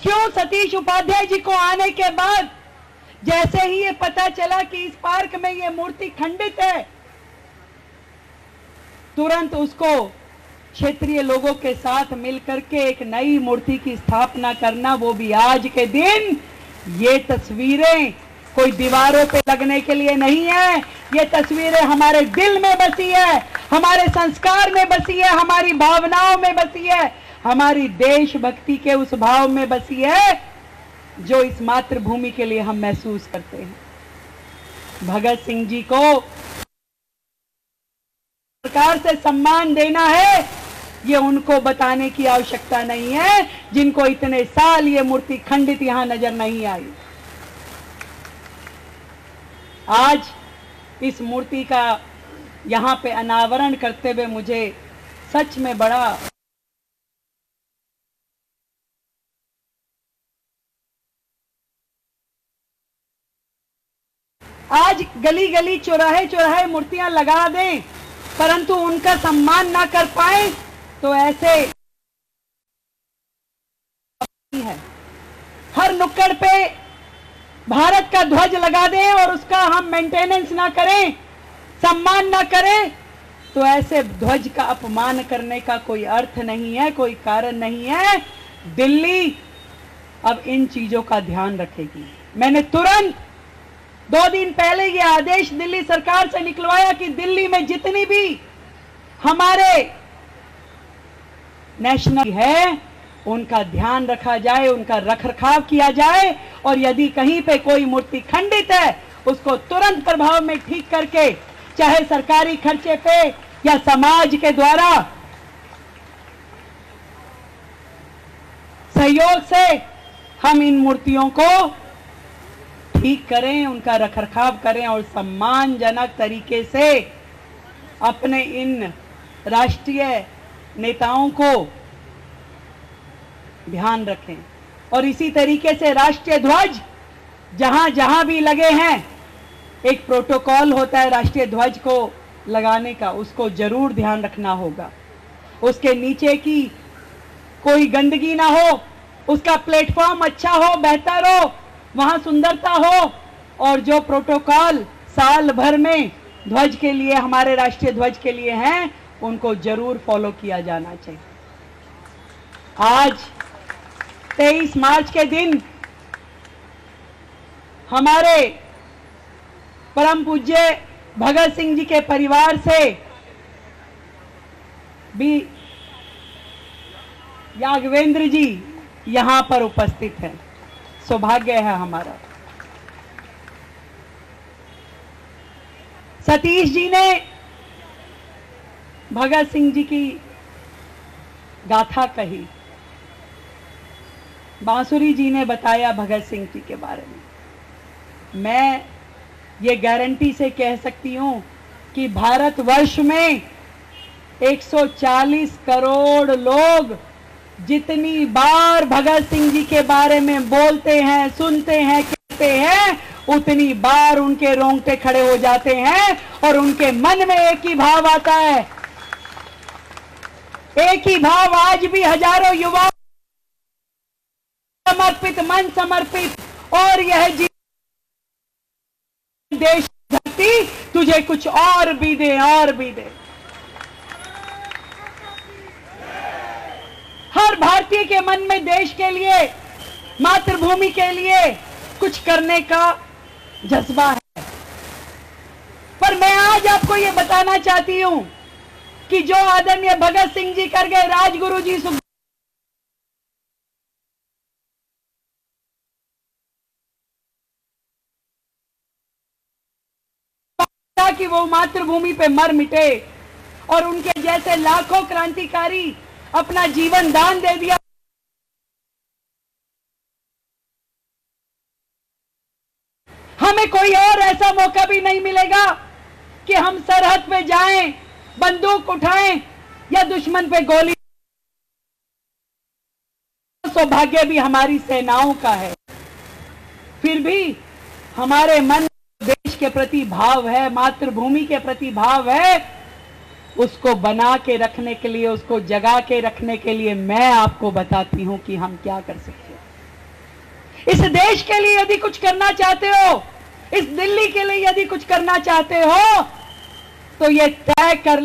क्यों सतीश उपाध्याय जी को आने के बाद जैसे ही ये पता चला कि इस पार्क में ये मूर्ति खंडित है, तुरंत उसको क्षेत्रीय लोगों के साथ मिलकर के एक नई मूर्ति की स्थापना करना, वो भी आज के दिन। ये तस्वीरें कोई दीवारों पे लगने के लिए नहीं है, ये तस्वीरें हमारे दिल में बसी है, हमारे संस्कार में बसी है, हमारी भावनाओं में बसी है, हमारी देशभक्ति के उस भाव में बसी है जो इस मातृभूमि के लिए हम महसूस करते हैं। भगत सिंह जी को सरकार से सम्मान देना है, ये उनको बताने की आवश्यकता नहीं है, जिनको इतने साल ये मूर्ति खंडित यहां नजर नहीं आई। आज इस मूर्ति का यहां पे अनावरण करते हुए मुझे सच में बड़ा आज गली गली चौराहे चौराहे मूर्तियां लगा दें, परंतु उनका सम्मान ना कर पाए, तो ऐसे है। हर नुक्कड़ पे भारत का ध्वज लगा दें और उसका हम मेंटेनेंस ना करें, सम्मान ना करें, तो ऐसे ध्वज का अपमान करने का कोई अर्थ नहीं है, कोई कारण नहीं है। दिल्ली अब इन चीजों का ध्यान रखेगी। मैंने तुरंत 2 दिन पहले ये आदेश दिल्ली सरकार से निकलवाया कि दिल्ली में जितनी भी हमारे नेशनल है उनका ध्यान रखा जाए, उनका रखरखाव किया जाए, और यदि कहीं पे कोई मूर्ति खंडित है उसको तुरंत प्रभाव में ठीक करके, चाहे सरकारी खर्चे पे या समाज के द्वारा सहयोग से हम इन मूर्तियों को ठीक करें, उनका रखरखाव करें और सम्मानजनक तरीके से अपने इन राष्ट्रीय नेताओं को ध्यान रखें। और इसी तरीके से राष्ट्रीय ध्वज जहां जहां भी लगे हैं, एक प्रोटोकॉल होता है राष्ट्रीय ध्वज को लगाने का, उसको जरूर ध्यान रखना होगा। उसके नीचे की कोई गंदगी ना हो, उसका प्लेटफॉर्म अच्छा हो, बेहतर हो, वहां सुंदरता हो, और जो प्रोटोकॉल साल भर में ध्वज के लिए, हमारे राष्ट्रीय ध्वज के लिए हैं, उनको जरूर फॉलो किया जाना चाहिए। आज 23 मार्च के दिन हमारे परम पूज्य भगत सिंह जी के परिवार से भी यादवेंद्र जी यहां पर उपस्थित हैं। सौभाग्य है हमारा। सतीश जी ने भगत सिंह जी की गाथा कही, बांसुरी जी ने बताया भगत सिंह जी के बारे में। मैं ये गारंटी से कह सकती हूं कि भारतवर्ष में 140 करोड़ लोग जितनी बार भगत सिंह जी के बारे में बोलते हैं, सुनते हैं, कहते हैं, उतनी बार उनके रोंगटे खड़े हो जाते हैं और उनके मन में एक ही भाव आता है। एक ही भाव आज भी हजारों युवा समर्पित, मन समर्पित, और यह देश धरती तुझे कुछ और भी दे, और भी दे। हर भारतीय के मन में देश के लिए, मातृभूमि के लिए कुछ करने का जज्बा है। पर मैं आज आपको यह बताना चाहती हूं कि जो आदरणीय भगत सिंह जी कर गए, राजगुरु जी कि वो मातृभूमि पे मर मिटे, और उनके जैसे लाखों क्रांतिकारी अपना जीवन दान दे दिया। हमें कोई और ऐसा मौका भी नहीं मिलेगा कि हम सरहद पे जाएं, बंदूक उठाएं या दुश्मन पे गोली। सौभाग्य भी हमारी सेनाओं का है, फिर भी हमारे मन देश के प्रति भाव है, मातृभूमि के प्रति भाव है। उसको बना के रखने के लिए, उसको जगा के रखने के लिए मैं आपको बताती हूं कि हम क्या कर सकते हैं। इस देश के लिए यदि कुछ करना चाहते हो, इस दिल्ली के लिए यदि कुछ करना चाहते हो, तो ये तय कर